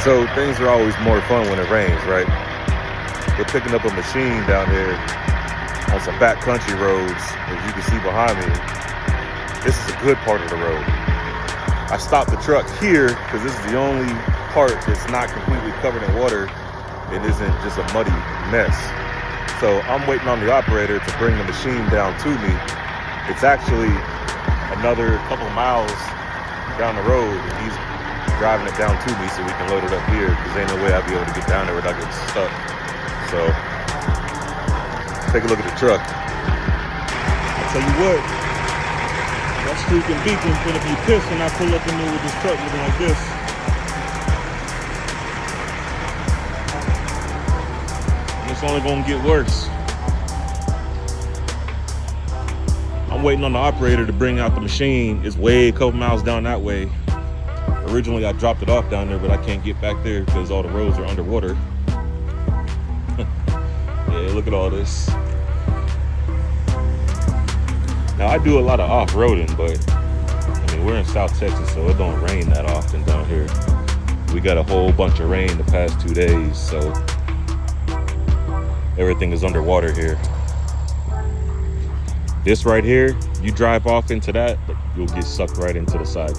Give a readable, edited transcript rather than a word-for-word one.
So things are always more fun when it rains, right? We're picking up a machine down here on some back country roads, as you can see behind me. This is a good part of the road. I stopped the truck here because this is the only part that's not completely covered in water and isn't just a muddy mess. So I'm waiting on the operator to bring the machine down to me. It's actually another couple of miles down the road, and he's driving it down to me so we can load it up here, because ain't no way I'll be able to get down there without getting stuck. So take a look at the truck. I'll tell you what, that streaking beacon's gonna be pissed when I pull up in there with this truck looking like this. And it's only gonna get worse. I'm waiting on the operator to bring out the machine. It's way a couple miles down that way. Originally, I dropped it off down there, but I can't get back there because all the roads are underwater. Yeah, look at all this. Now, I do a lot of off-roading, but I mean, we're in South Texas, so it don't rain that often down here. We got a whole bunch of rain the past 2 days, so everything is underwater here. This right here, you drive off into that, you'll get sucked right into the side.